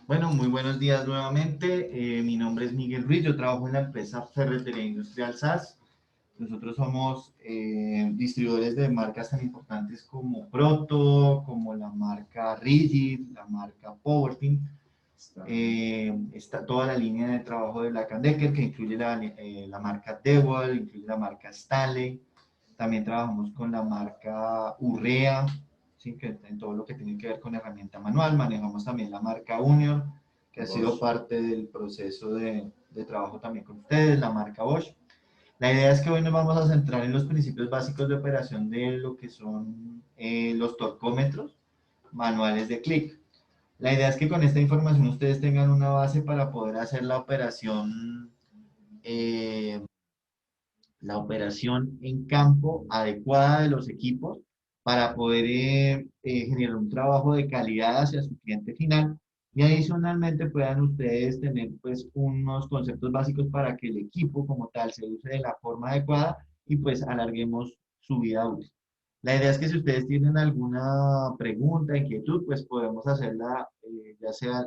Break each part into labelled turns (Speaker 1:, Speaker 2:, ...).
Speaker 1: Bueno, muy buenos días nuevamente. Mi nombre es Miguel Ruiz, yo trabajo en la empresa Ferretería Industrial SAS. Nosotros somos distribuidores de marcas tan importantes como Proto, como la marca Rigid, la marca Powerteam. Está toda la línea de trabajo de Black Decker, que incluye la marca DeWalt, incluye la marca Stanley. También trabajamos con la marca Urrea, ¿sí? Que en todo lo que tiene que ver con herramienta manual. Manejamos también la marca Union, que ha sido parte del proceso de trabajo también con ustedes, la marca Bosch. La idea es que hoy nos vamos a centrar en los principios básicos de operación de lo que son los torcómetros manuales de clic. La idea es que con esta información ustedes tengan una base para poder hacer eh, la operación en campo adecuada de los equipos para poder generar un trabajo de calidad hacia su cliente final y adicionalmente puedan ustedes tener pues unos conceptos básicos para que el equipo como tal se use de la forma adecuada y pues alarguemos su vida útil. La idea es que si ustedes tienen alguna pregunta, inquietud, pues podemos hacerla ya sea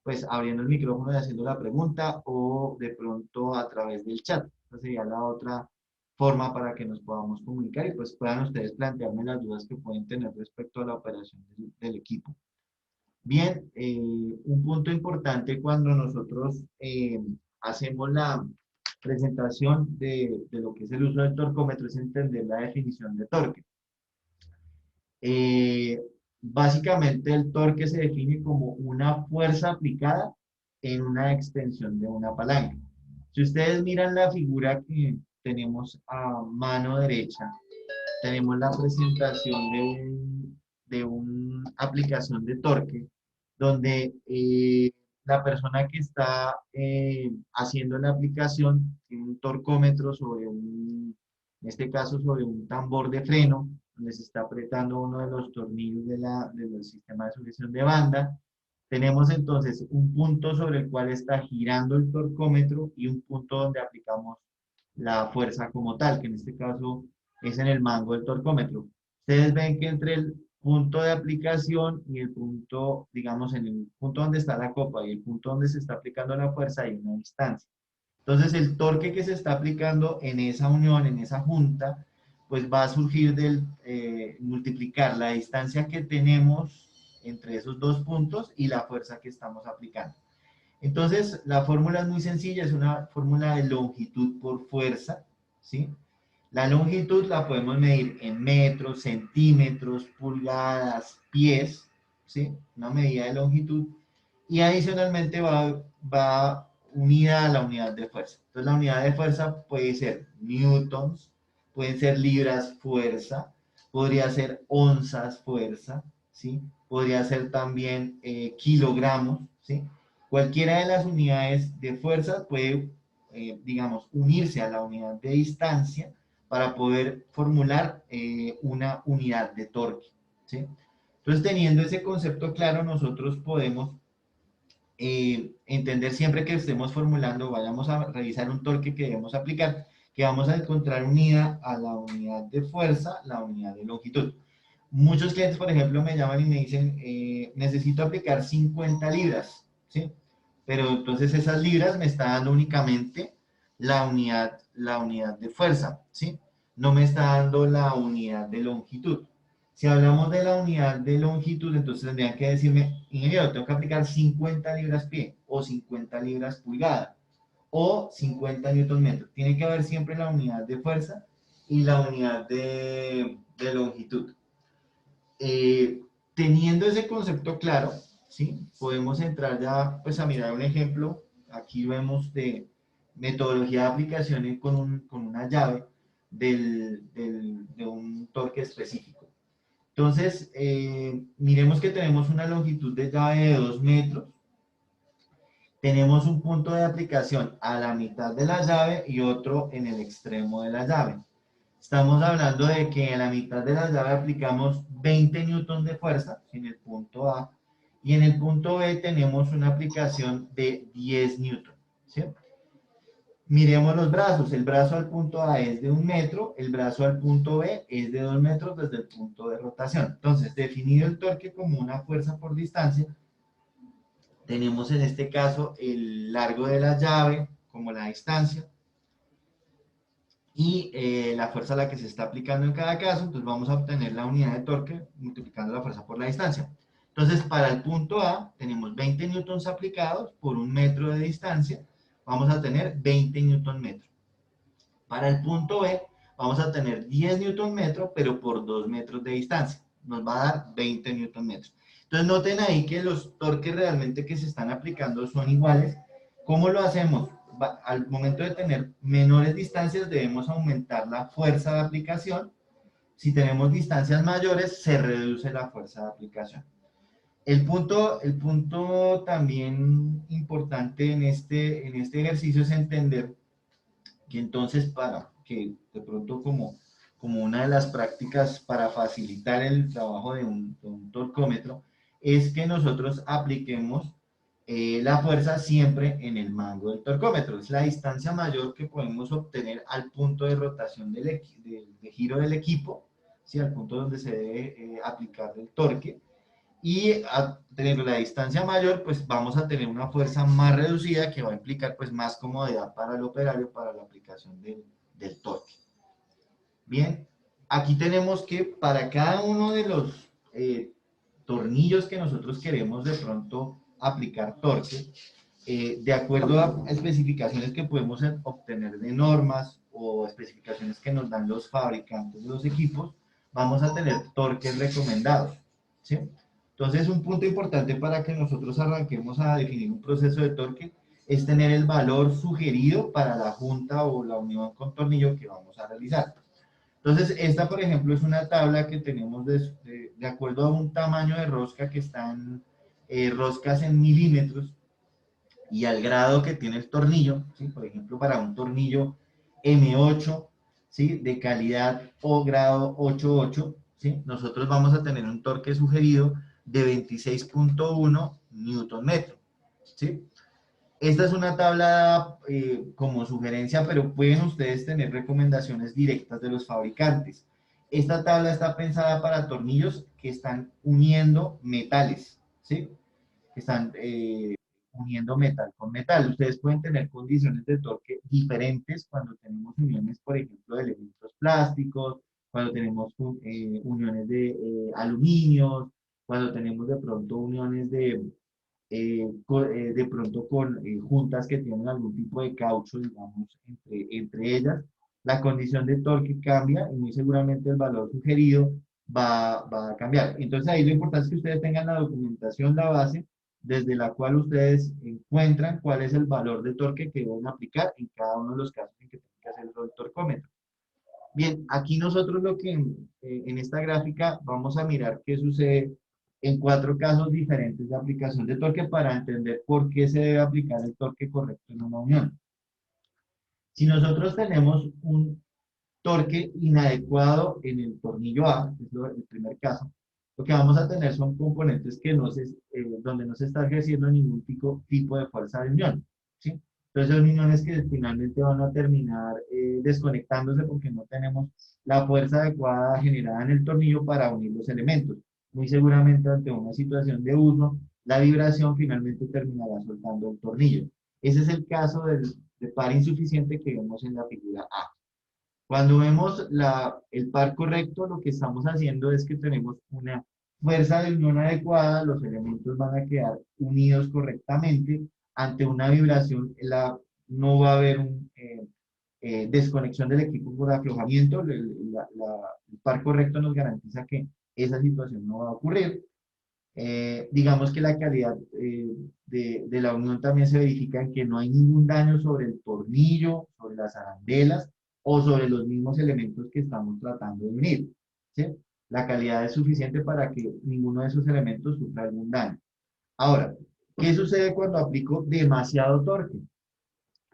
Speaker 1: pues abriendo el micrófono y haciendo la pregunta o de pronto a través del chat. Esa sería la otra forma para que nos podamos comunicar y pues puedan ustedes plantearme las dudas que pueden tener respecto a la operación del equipo. Bien, un punto importante cuando nosotros hacemos la presentación de lo que es el uso del torcómetro es entender la definición de torque. Eh, Básicamente el torque se define como una fuerza aplicada en una extensión de una palanca. Si ustedes miran la figura que tenemos a mano derecha, tenemos la presentación de una aplicación de torque, donde la persona que está haciendo la aplicación tiene un torcómetro en este caso sobre un tambor de freno, donde se está apretando uno de los tornillos del sistema de sujeción de banda. Tenemos entonces un punto sobre el cual está girando el torcómetro y un punto donde aplicamos la fuerza como tal, que en este caso es en el mango del torcómetro. Ustedes ven que entre el punto de aplicación y el punto, digamos, en el punto donde está la copa y el punto donde se está aplicando la fuerza hay una distancia. Entonces, el torque que se está aplicando en esa unión, en esa junta, pues va a surgir del multiplicar la distancia que tenemos entre esos dos puntos y la fuerza que estamos aplicando. Entonces, la fórmula es muy sencilla, es una fórmula de longitud por fuerza, ¿sí? La longitud la podemos medir en metros, centímetros, pulgadas, pies, ¿sí? Una medida de longitud. Y adicionalmente va unida a la unidad de fuerza. Entonces, la unidad de fuerza puede ser newtons, pueden ser libras fuerza, podría ser onzas fuerza, ¿sí? Podría ser también kilogramos, ¿sí? Cualquiera de las unidades de fuerza puede, digamos, unirse a la unidad de distancia para poder formular una unidad de torque, ¿sí? Entonces, teniendo ese concepto claro, nosotros podemos entender siempre que estemos formulando, vayamos a revisar un torque que debemos aplicar, que vamos a encontrar unida a la unidad de fuerza, la unidad de longitud. Muchos clientes, por ejemplo, me llaman y me dicen, necesito aplicar 50 libras, ¿sí? Pero entonces esas libras me está dando únicamente la unidad de fuerza, ¿sí? No me está dando la unidad de longitud. Si hablamos de la unidad de longitud, entonces tendrían que decirme, ingeniero, tengo que aplicar 50 libras pie o 50 libras pulgada o 50 newton metro. Tiene que haber siempre la unidad de fuerza y la unidad de longitud. Eh, Teniendo ese concepto claro, ¿sí? Podemos entrar ya pues, a mirar un ejemplo. Aquí vemos de metodología de aplicaciones con una llave de un torque específico. Entonces, miremos que tenemos una longitud de llave de 2 metros. Tenemos un punto de aplicación a la mitad de la llave y otro en el extremo de la llave. Estamos hablando de que en la mitad de la llave aplicamos 20 newtons de fuerza en el punto A y en el punto B tenemos una aplicación de 10 newtons. ¿Sí? Miremos los brazos. El brazo al punto A es de 1 metro, el brazo al punto B es de 2 metros desde el punto de rotación. Entonces, definido el torque como una fuerza por distancia, Tenemos en este caso el largo de la llave como la distancia y la fuerza a la que se está aplicando en cada caso. Entonces vamos a obtener la unidad de torque multiplicando la fuerza por la distancia. Entonces para el punto A tenemos 20 newtons aplicados por un metro de distancia. Vamos a tener 20 newton metros. Para el punto B vamos a tener 10 newton metros, pero por 2 metros de distancia. Nos va a dar 20 newton metros. Entonces noten ahí que los torques realmente que se están aplicando son iguales. ¿Cómo lo hacemos? Al momento de tener menores distancias debemos aumentar la fuerza de aplicación. Si tenemos distancias mayores se reduce la fuerza de aplicación. El punto también importante en este ejercicio es entender que entonces para que de pronto como una de las prácticas para facilitar el trabajo de un torcómetro es que nosotros apliquemos la fuerza siempre en el mango del torcómetro. Es la distancia mayor que podemos obtener al punto de rotación de giro del equipo, ¿sí? Al punto donde se debe aplicar el torque. Y a tener la distancia mayor, pues vamos a tener una fuerza más reducida que va a implicar pues más comodidad para el operario para la aplicación del torque. Bien, aquí tenemos que para cada uno de los tornillos que nosotros queremos de pronto aplicar torque, de acuerdo a especificaciones que podemos obtener de normas o especificaciones que nos dan los fabricantes de los equipos, vamos a tener torques recomendados, ¿sí? Entonces, un punto importante para que nosotros arranquemos a definir un proceso de torque es tener el valor sugerido para la junta o la unión con tornillo que vamos a realizar. Entonces, esta, por ejemplo, es una tabla que tenemos de acuerdo a un tamaño de rosca que están roscas en milímetros y al grado que tiene el tornillo, ¿sí? Por ejemplo, para un tornillo M8, ¿sí? De calidad o grado 88, ¿sí? Nosotros vamos a tener un torque sugerido de 26.1 newton metro, ¿sí? Esta es una tabla como sugerencia, pero pueden ustedes tener recomendaciones directas de los fabricantes. Esta tabla está pensada para tornillos que están uniendo metales, ¿sí? Que están uniendo metal con metal. Ustedes pueden tener condiciones de torque diferentes cuando tenemos uniones, por ejemplo, de elementos plásticos, cuando tenemos uniones de aluminio, cuando tenemos de pronto uniones de pronto con juntas que tienen algún tipo de caucho, digamos, entre ellas, la condición de torque cambia y muy seguramente el valor sugerido va a cambiar. Entonces ahí lo importante es que ustedes tengan la documentación, la base, desde la cual ustedes encuentran cuál es el valor de torque que deben aplicar en cada uno de los casos en que tienen que hacer el torcómetro. Bien, aquí nosotros lo que en esta gráfica vamos a mirar qué sucede en 4 casos diferentes de aplicación de torque para entender por qué se debe aplicar el torque correcto en una unión. Si nosotros tenemos un torque inadecuado en el tornillo A, que es el primer caso, lo que vamos a tener son componentes donde no se está ejerciendo ningún tipo de fuerza de unión, ¿sí? Entonces son uniones que finalmente van a terminar desconectándose porque no tenemos la fuerza adecuada generada en el tornillo para unir los elementos. Muy seguramente ante una situación de uso, la vibración finalmente terminará soltando el tornillo. Ese es el caso de par insuficiente que vemos en la figura A. Cuando vemos el par correcto, lo que estamos haciendo es que tenemos una fuerza de unión adecuada, los elementos van a quedar unidos correctamente, ante una vibración no va a haber desconexión del equipo por aflojamiento, el par correcto nos garantiza que esa situación no va a ocurrir. Digamos que la calidad de la unión también se verifica en que no hay ningún daño sobre el tornillo, sobre las arandelas o sobre los mismos elementos que estamos tratando de unir, ¿sí? La calidad es suficiente para que ninguno de esos elementos sufra algún daño. Ahora, ¿qué sucede cuando aplico demasiado torque?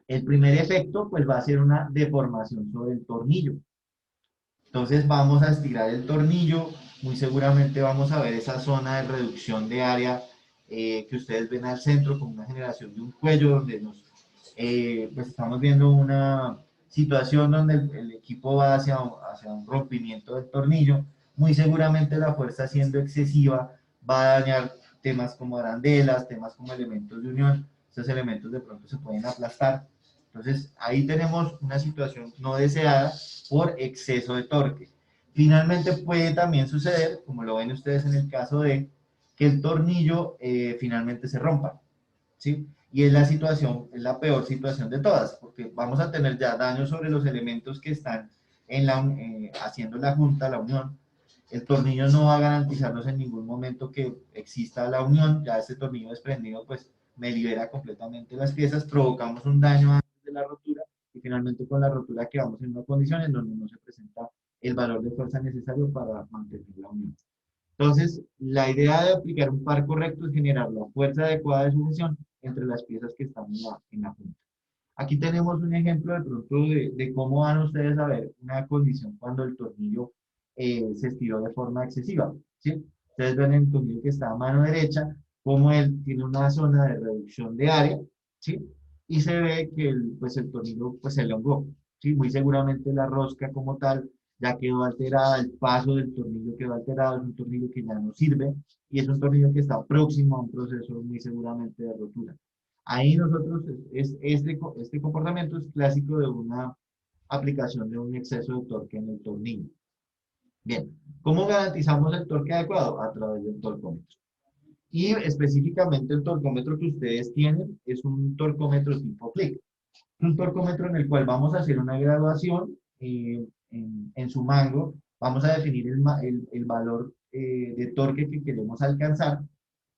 Speaker 1: El primer efecto pues va a ser una deformación sobre el tornillo. Entonces vamos a estirar el tornillo, muy seguramente vamos a ver esa zona de reducción de área que ustedes ven al centro con una generación de un cuello donde pues estamos viendo una situación donde el equipo va hacia un rompimiento del tornillo. Muy seguramente la fuerza siendo excesiva va a dañar temas como arandelas, temas como elementos de unión. Estos elementos de pronto se pueden aplastar. Entonces, ahí tenemos una situación no deseada por exceso de torque. Finalmente puede también suceder, como lo ven ustedes en el caso de que el tornillo finalmente se rompa, ¿sí? Y es la situación, es la peor situación de todas, porque vamos a tener ya daños sobre los elementos que están haciendo la junta, la unión. El tornillo no va a garantizarnos en ningún momento que exista la unión, ya este tornillo desprendido pues me libera completamente las piezas, provocamos un daño antes de la rotura y finalmente con la rotura quedamos en una condición en donde no se presenta el valor de fuerza necesario para mantener la unión. Entonces, la idea de aplicar un par correcto es generar la fuerza adecuada de sujeción entre las piezas que están en la punta. Aquí tenemos un ejemplo de pronto de cómo van ustedes a ver una condición cuando el tornillo se estiró de forma excesiva, ¿sí? Ustedes ven el tornillo que está a mano derecha, como él tiene una zona de reducción de área, ¿sí? Y se ve que pues el tornillo pues, se elongó, ¿sí? Muy seguramente la rosca como tal ya quedó alterada, el paso del tornillo quedó alterado, es un tornillo que ya no sirve y es un tornillo que está próximo a un proceso muy seguramente de rotura. Ahí nosotros, este comportamiento es clásico de una aplicación de un exceso de torque en el tornillo. Bien, ¿cómo garantizamos el torque adecuado? A través del torcómetro. Y específicamente el torcómetro que ustedes tienen es un torcómetro tipo click. Un torcómetro en el cual vamos a hacer una graduación en su mango, vamos a definir el valor de torque que queremos alcanzar.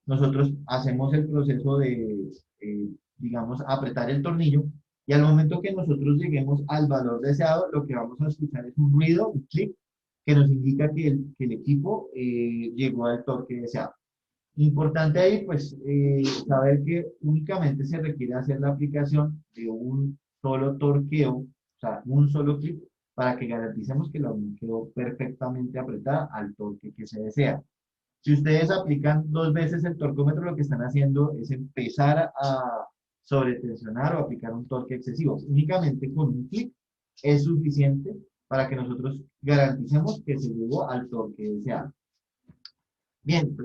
Speaker 1: Nosotros hacemos el proceso de, digamos, apretar el tornillo y al momento que nosotros lleguemos al valor deseado, lo que vamos a escuchar es un ruido, un clic, que nos indica que el equipo llegó al torque deseado. Importante ahí, pues, saber que únicamente se requiere hacer la aplicación de un solo torqueo, o sea, un solo clic, para que garanticemos que la unión quedó perfectamente apretada al torque que se desea. Si ustedes aplican dos veces el torcómetro, lo que están haciendo es empezar a sobretensionar o aplicar un torque excesivo. Únicamente con un clic es suficiente para que nosotros garanticemos que se llegó al torque deseado. Bien,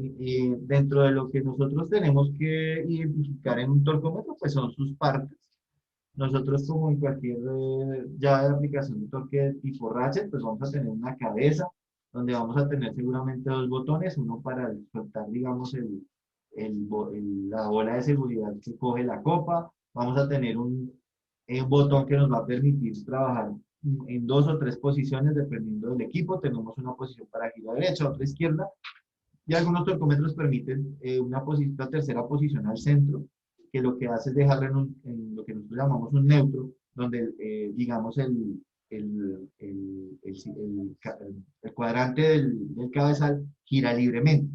Speaker 1: dentro de lo que nosotros tenemos que identificar en un torcómetro, pues son sus partes. Nosotros, como en cualquier llave de aplicación de torque de tipo ratchet, pues vamos a tener una cabeza, donde vamos a tener seguramente dos botones, uno para soltar, digamos, la bola de seguridad que coge la copa, vamos a tener un botón que nos va a permitir trabajar en dos o tres posiciones dependiendo del equipo, tenemos una posición para giro a derecha, otra a izquierda, y algunos torcómetros permiten una tercera posición al centro, que lo que hace es dejarlo en lo que nosotros llamamos un neutro, donde, digamos, el cuadrante del cabezal gira libremente.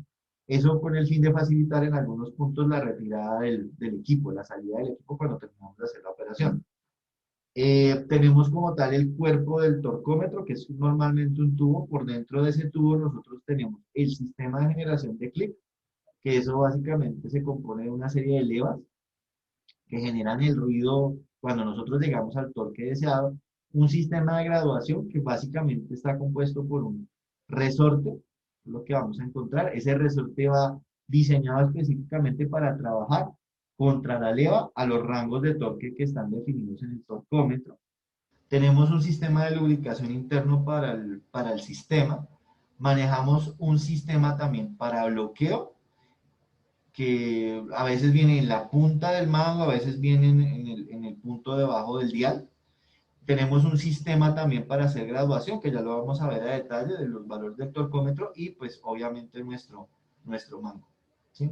Speaker 1: Eso con el fin de facilitar en algunos puntos la retirada del equipo, la salida del equipo cuando terminamos de hacer la operación. Tenemos como tal el cuerpo del torcómetro, que es normalmente un tubo. Por dentro de ese tubo nosotros tenemos el sistema de generación de clic, que eso básicamente se compone de una serie de levas que generan el ruido cuando nosotros llegamos al torque deseado. Un sistema de graduación que básicamente está compuesto por un resorte, lo que vamos a encontrar. Ese resorte va diseñado específicamente para trabajar contra la leva a los rangos de torque que están definidos en el torcómetro. Tenemos un sistema de lubricación interno para el sistema. Manejamos un sistema también para bloqueo, que a veces viene en la punta del mango, a veces viene en el punto debajo del dial. Tenemos un sistema también para hacer graduación, que ya lo vamos a ver a detalle de los valores del torcómetro y pues obviamente nuestro mango, ¿sí?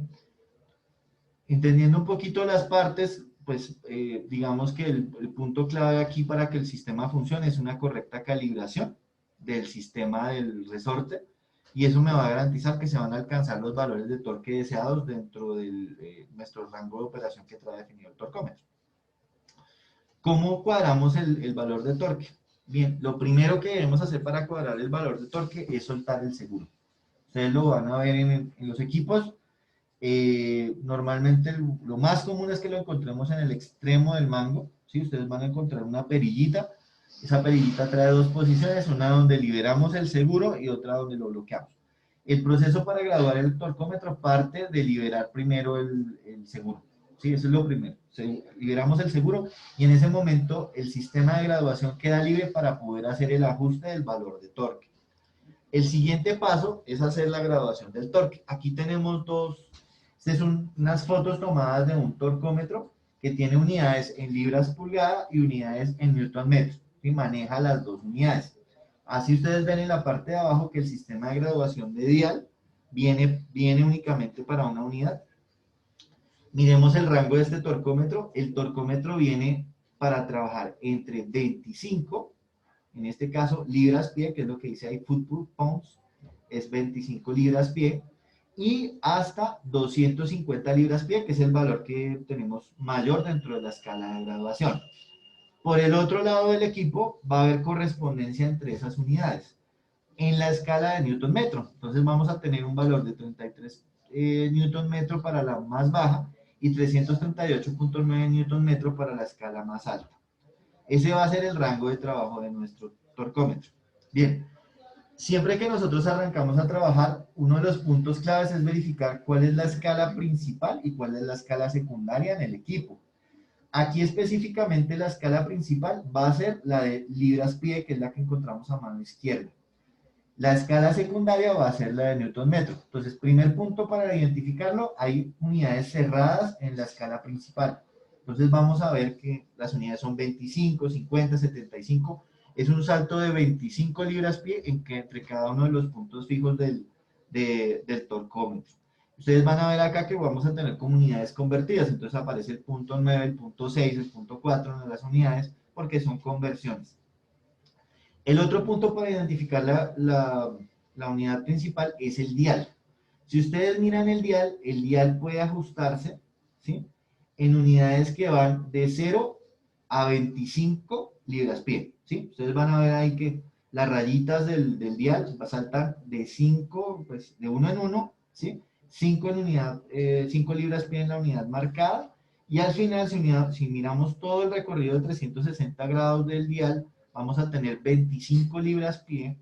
Speaker 1: Entendiendo un poquito las partes, pues digamos que el punto clave aquí para que el sistema funcione es una correcta calibración del sistema del resorte y eso me va a garantizar que se van a alcanzar los valores de torque deseados dentro de nuestro rango de operación que trae definido el torcómetro. ¿Cómo cuadramos el valor de torque? Bien, lo primero que debemos hacer para cuadrar el valor de torque es soltar el seguro. Ustedes lo van a ver en los equipos. Normalmente lo más común es que lo encontremos en el extremo del mango, ¿sí? Ustedes van a encontrar una perillita, esa perillita trae dos posiciones, una donde liberamos el seguro y otra donde lo bloqueamos. El proceso para graduar el torcómetro parte de liberar primero el seguro. Sí, eso es lo primero. Liberamos el seguro y en ese momento el sistema de graduación queda libre para poder hacer el ajuste del valor de torque. El siguiente paso es hacer la graduación del torque. Aquí tenemos estas son unas fotos tomadas de un torcómetro que tiene unidades en libras pulgada y unidades en newton metro y maneja las dos unidades. Así ustedes ven en la parte de abajo que el sistema de graduación de dial viene únicamente para una unidad. Miremos el rango de este torcómetro. El torcómetro viene para trabajar entre 25, en este caso libras-pie, que es lo que dice ahí, foot-pounds, es 25 libras-pie, y hasta 250 libras-pie, que es el valor que tenemos mayor dentro de la escala de graduación. Por el otro lado del equipo va a haber correspondencia entre esas unidades. En la escala de newton metro, entonces vamos a tener un valor de 33 newton metro para la más baja y 338.9 newton metro para la escala más alta. Ese va a ser el rango de trabajo de nuestro torcómetro. Bien, siempre que nosotros arrancamos a trabajar, uno de los puntos claves es verificar cuál es la escala principal y cuál es la escala secundaria en el equipo. Aquí específicamente la escala principal va a ser la de libras-pie, que es la que encontramos a mano izquierda. La escala secundaria va a ser la de newton metro. Entonces, primer punto para identificarlo, hay unidades cerradas en la escala principal. Entonces vamos a ver que las unidades son 25, 50, 75. Es un salto de 25 libras-pie entre cada uno de los puntos fijos del torcómetro. Ustedes van a ver acá que vamos a tener como unidades convertidas. Entonces aparece el punto 9, el punto 6, el punto 4 de las unidades porque son conversiones. El otro punto para identificar la unidad principal es el dial. Si ustedes miran el dial puede ajustarse, ¿sí?, en unidades que van de 0 a 25 libras-pie. ¿Sí? Ustedes van a ver ahí que las rayitas del dial va a saltar de 5, pues de uno en uno, ¿sí? 5 en unidad, 5 libras-pie en la unidad marcada, y al final, si miramos todo el recorrido de 360 grados del dial, vamos a tener 25 libras-pie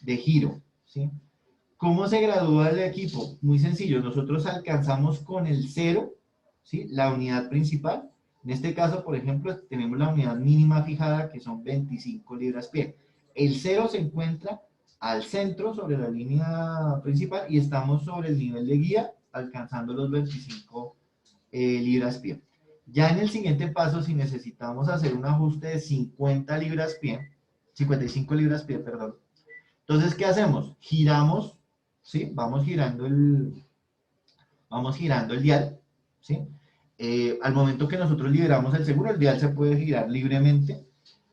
Speaker 1: de giro, ¿sí? ¿Cómo se gradúa el equipo? Muy sencillo, nosotros alcanzamos con el 0, ¿sí?, la unidad principal. En este caso, por ejemplo, tenemos la unidad mínima fijada que son 25 libras-pie. El 0 se encuentra al centro sobre la línea principal y estamos sobre el nivel de guía alcanzando los 25 libras-pie. Ya en el siguiente paso, si necesitamos hacer un ajuste de 50 libras-pie, 55 libras-pie, perdón, entonces, ¿qué hacemos? Giramos, ¿sí? Vamos girando el dial, ¿sí? Al momento que nosotros liberamos el seguro, el dial se puede girar libremente.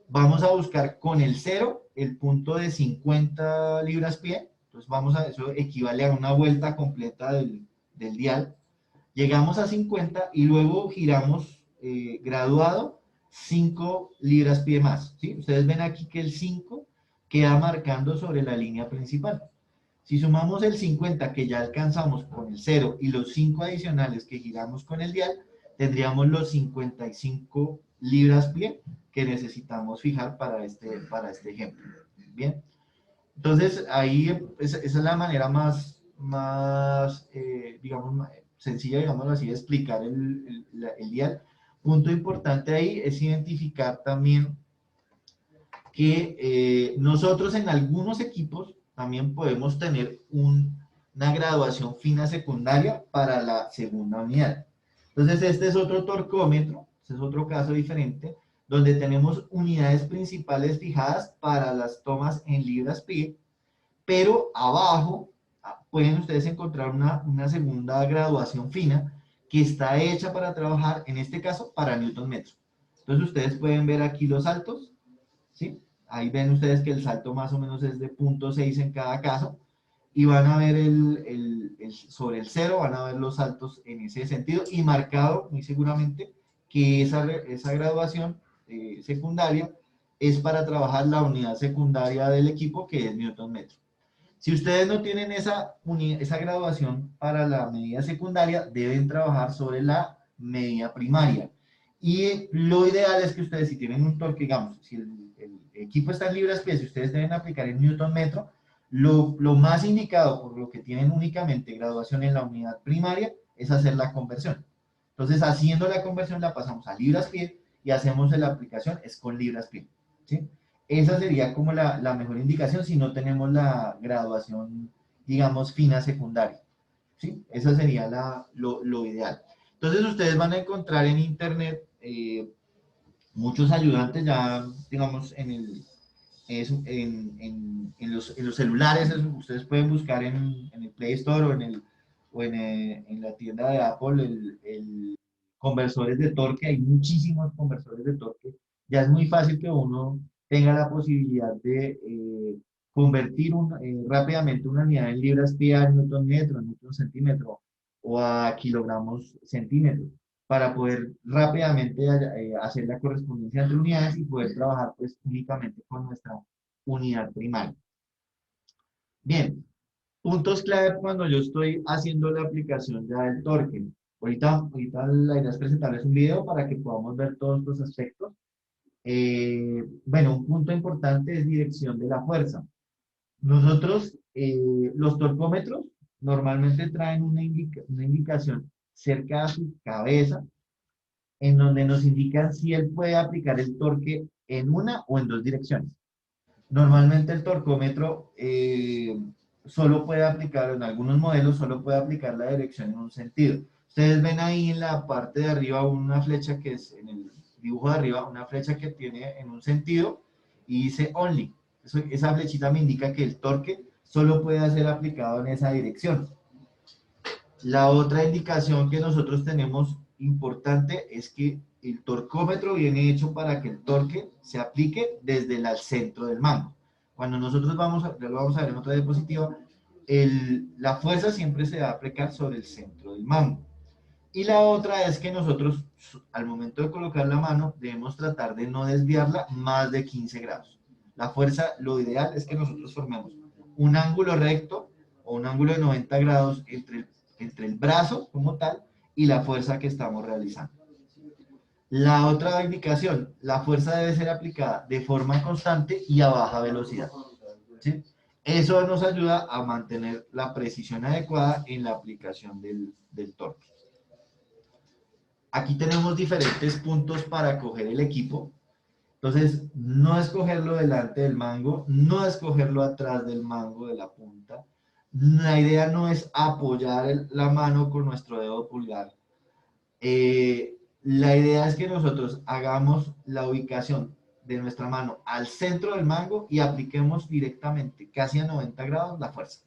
Speaker 1: Vamos a buscar con el 0 el punto de 50 libras-pie. Entonces, eso equivale a una vuelta completa del dial. Llegamos a 50 y luego giramos graduado 5 libras-pie más, ¿sí? Ustedes ven aquí que el 5 queda marcando sobre la línea principal. Si sumamos el 50 que ya alcanzamos con el 0 y los 5 adicionales que giramos con el dial, tendríamos los 55 libras-pie que necesitamos fijar para este ejemplo. Bien, entonces ahí esa es la manera más digamos, sencilla, digámoslo así, de explicar el dial. Punto importante ahí es identificar también que nosotros en algunos equipos también podemos tener una graduación fina secundaria para la segunda unidad. Entonces, este es otro torcómetro, este es otro caso diferente, donde tenemos unidades principales fijadas para las tomas en libras-pie, pero abajo pueden ustedes encontrar una segunda graduación fina que está hecha para trabajar, en este caso, para newton metro. Entonces, ustedes pueden ver aquí los saltos, ¿sí? Ahí ven ustedes que el salto más o menos es de 0.6 en cada caso, y van a ver sobre el 0, van a ver los saltos en ese sentido, y marcado muy seguramente que esa graduación secundaria es para trabajar la unidad secundaria del equipo, que es newton metro. Si ustedes no tienen esa graduación para la medida secundaria, deben trabajar sobre la medida primaria. Y lo ideal es que ustedes, si tienen un torque, digamos, si el equipo está en libras-pie, si ustedes deben aplicar en newton metro, Lo más indicado, por lo que tienen únicamente graduación en la unidad primaria, es hacer la conversión. Entonces, haciendo la conversión la pasamos a libras-pie y hacemos la aplicación es con libras-pie. ¿Sí? Esa sería como la mejor indicación si no tenemos la graduación, digamos, fina secundaria. ¿Sí? Esa sería lo ideal. Entonces, ustedes van a encontrar en internet muchos ayudantes ya, digamos, en los celulares. Ustedes pueden buscar en el Play Store o en la tienda de Apple conversores de torque. Hay muchísimos conversores de torque. Ya es muy fácil que uno tenga la posibilidad de convertir rápidamente una unidad en libras-pie a newton metro, a newton centímetro o a kilogramos centímetros para poder rápidamente hacer la correspondencia entre unidades y poder trabajar pues únicamente con nuestra unidad primaria. Bien, puntos clave cuando yo estoy haciendo la aplicación ya del torque. Ahorita la idea es presentarles un video para que podamos ver todos estos aspectos. Bueno, un punto importante es dirección de la fuerza. Nosotros, los torcómetros normalmente traen una indicación cerca a su cabeza en donde nos indican si él puede aplicar el torque en una o en dos direcciones. Normalmente el torcómetro solo puede aplicar, en algunos modelos solo puede aplicar la dirección en un sentido. Ustedes ven ahí en la parte de arriba una flecha que es, en el dibujo de arriba, una flecha que tiene en un sentido y dice only. Esa flechita me indica que el torque solo puede ser aplicado en esa dirección. La otra indicación que nosotros tenemos importante es que el torcómetro viene hecho para que el torque se aplique desde el centro del mango. Cuando nosotros ya lo vamos a ver en otra diapositiva, la fuerza siempre se va a aplicar sobre el centro del mango. Y la otra es que nosotros, al momento de colocar la mano, debemos tratar de no desviarla más de 15 grados. La fuerza, lo ideal es que nosotros formemos un ángulo recto o un ángulo de 90 grados entre el brazo como tal y la fuerza que estamos realizando. La otra indicación, la fuerza debe ser aplicada de forma constante y a baja velocidad. ¿Sí? Eso nos ayuda a mantener la precisión adecuada en la aplicación del torque. Aquí tenemos diferentes puntos para coger el equipo. Entonces, no escogerlo delante del mango, no escogerlo atrás del mango de la punta. La idea no es apoyar la mano con nuestro dedo pulgar. La idea es que nosotros hagamos la ubicación de nuestra mano al centro del mango y apliquemos directamente, casi a 90 grados, la fuerza.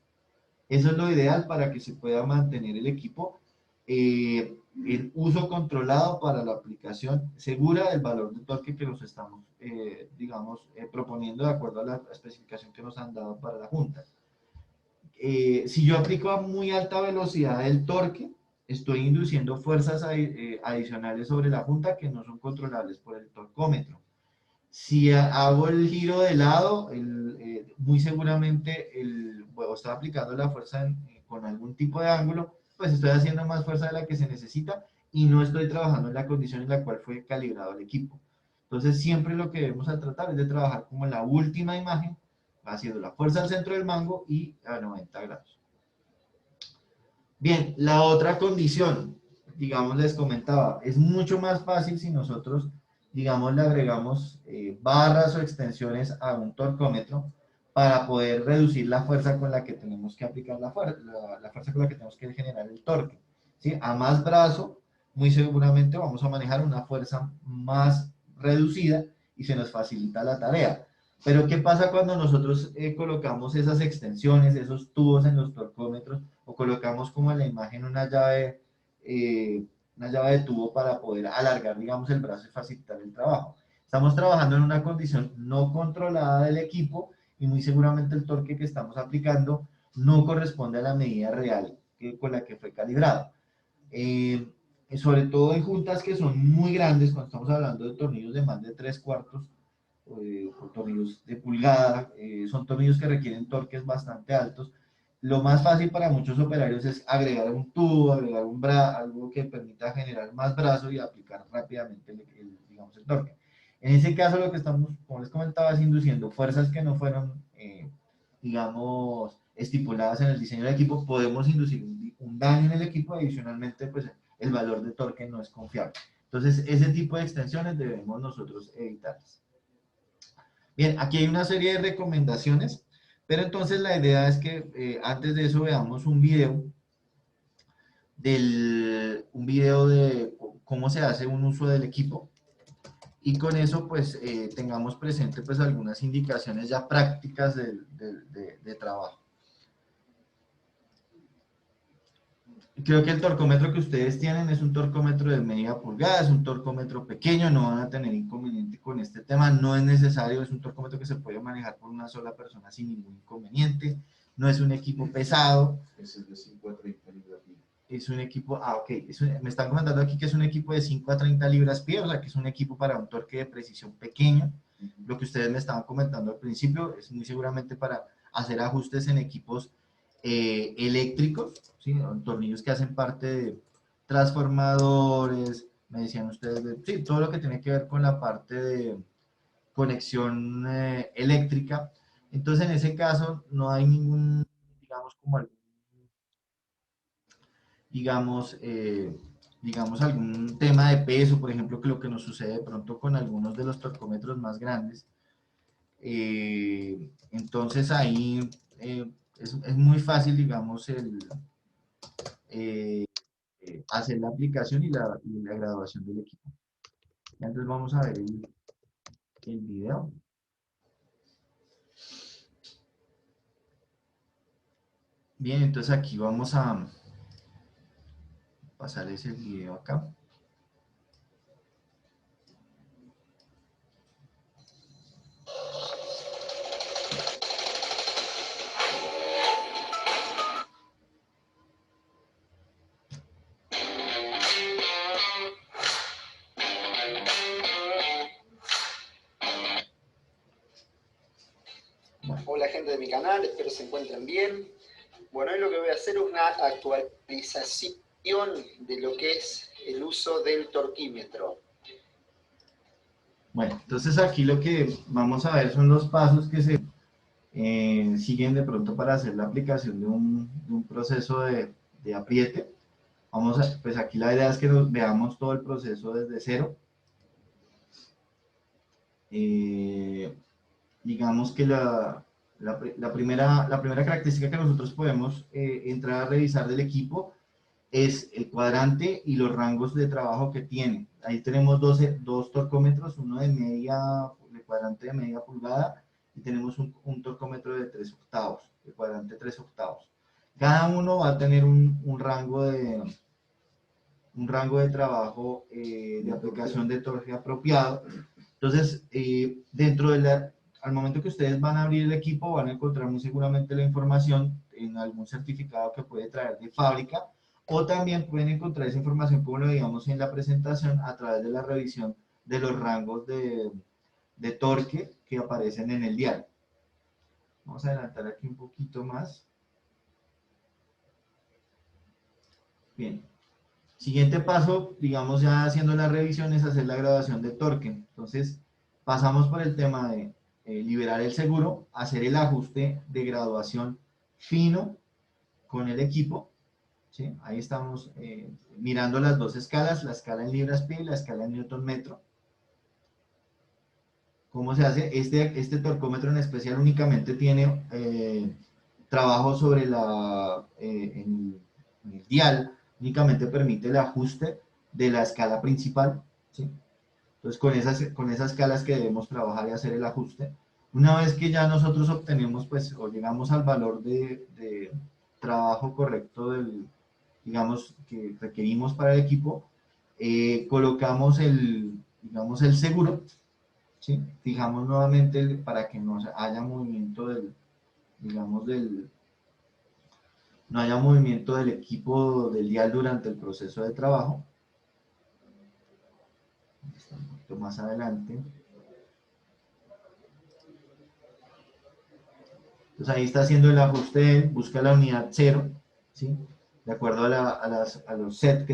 Speaker 1: Eso es lo ideal para que se pueda mantener el equipo en uso controlado para la aplicación segura del valor de torque que nos estamos, digamos, proponiendo de acuerdo a la especificación que nos han dado para la junta. Si yo aplico a muy alta velocidad el torque, estoy induciendo fuerzas adicionales sobre la junta que no son controlables por el torcómetro. Si hago el giro de lado, muy seguramente bueno, estoy aplicando la fuerza con algún tipo de ángulo, pues estoy haciendo más fuerza de la que se necesita y no estoy trabajando en la condición en la cual fue calibrado el equipo. Entonces siempre lo que debemos tratar es de trabajar como en la última imagen, haciendo la fuerza al centro del mango y a 90 grados. Bien, la otra condición, digamos, les comentaba, es mucho más fácil si nosotros, digamos, le agregamos barras o extensiones a un torcómetro para poder reducir la fuerza con la que tenemos que aplicar la fuerza con la que tenemos que generar el torque. ¿Sí? A más brazo, muy seguramente vamos a manejar una fuerza más reducida y se nos facilita la tarea. Pero ¿qué pasa cuando nosotros colocamos esas extensiones, esos tubos en los torcómetros o colocamos como en la imagen una llave de tubo para poder alargar, digamos, el brazo y facilitar el trabajo? Estamos trabajando en una condición no controlada del equipo y muy seguramente el torque que estamos aplicando no corresponde a la medida real con la que fue calibrado. Sobre todo en juntas que son muy grandes, cuando estamos hablando de tornillos de más de 3/4 o tornillos de pulgada, son tornillos que requieren torques bastante altos. Lo más fácil para muchos operarios es agregar un tubo, agregar algo que permita generar más brazo y aplicar rápidamente digamos, el torque. En ese caso lo que estamos, como les comentaba, es induciendo fuerzas que no fueron digamos, estipuladas en el diseño del equipo, podemos inducir un daño en el equipo. Adicionalmente, pues el valor de torque no es confiable. Entonces, ese tipo de extensiones debemos nosotros evitarlas. Bien, aquí hay una serie de recomendaciones, pero entonces la idea es que antes de eso veamos un video de cómo se hace un uso del equipo, y con eso pues tengamos presente pues algunas indicaciones ya prácticas de trabajo. Creo que el torcómetro que ustedes tienen es un torcómetro de media pulgada, es un torcómetro pequeño, no van a tener inconveniente con este tema, no es necesario, es un torcómetro que se puede manejar por una sola persona sin ningún inconveniente, no es un equipo pesado. Es de 5 a 30 libras pie. Es un equipo, ok, me están comentando aquí que es un equipo de 5 a 30 libras pie, o sea que es un equipo para un torque de precisión pequeño. Lo que ustedes me estaban comentando al principio es muy seguramente para hacer ajustes en equipos eléctricos, ¿sí? Tornillos que hacen parte de transformadores, me decían ustedes, sí, todo lo que tiene que ver con la parte de conexión eléctrica. Entonces, en ese caso, no hay ningún, digamos, como algún, digamos, digamos, algún tema de peso, por ejemplo, que lo que nos sucede de pronto con algunos de los torcómetros más grandes. Entonces, ahí es muy fácil, digamos, eh, hacer la aplicación y la graduación del equipo. Entonces vamos a ver el video. Bien, entonces aquí vamos a pasarles el video acá.
Speaker 2: Hola gente de mi canal, espero se encuentren bien. Bueno, hoy lo que voy a hacer es una actualización de lo que es el uso del torquímetro.
Speaker 1: Bueno, entonces aquí lo que vamos a ver son los pasos que se siguen de pronto para hacer la aplicación de un proceso de apriete. Vamos a, pues aquí la idea es que veamos todo el proceso desde cero. Digamos que la primera característica que nosotros podemos entrar a revisar del equipo es el cuadrante y los rangos de trabajo que tiene. Ahí tenemos dos torcómetros, uno de cuadrante de media pulgada, y tenemos un torcómetro de 3 octavos, de cuadrante 3 octavos. Cada uno va a tener un rango de trabajo de aplicación de torque apropiado. Entonces, al momento que ustedes van a abrir el equipo, van a encontrar muy seguramente la información en algún certificado que puede traer de fábrica, o también pueden encontrar esa información, como lo digamos en la presentación, a través de la revisión de los rangos de torque que aparecen en el dial. Vamos a adelantar aquí un poquito más. Bien. Siguiente paso, digamos ya haciendo la revisión, es hacer la graduación de torque. Entonces, pasamos por el tema de liberar el seguro, hacer el ajuste de graduación fino con el equipo. ¿Sí? Ahí estamos mirando las dos escalas, la escala en libras-pie y la escala en newton-metro. ¿Cómo se hace? Este torcómetro en especial únicamente tiene trabajo sobre en el dial, únicamente permite el ajuste de la escala principal, ¿sí? Entonces con esas escalas que debemos trabajar y hacer el ajuste. Una vez que ya nosotros obtenemos, pues, o llegamos al valor de trabajo correcto digamos, que requerimos para el equipo, colocamos digamos, el seguro, ¿sí? Fijamos nuevamente para que no haya movimiento digamos, no haya movimiento del equipo del dial durante el proceso de trabajo. Un poquito más adelante. Entonces ahí está haciendo el ajuste, busca la unidad 0, ¿sí? De acuerdo a los sets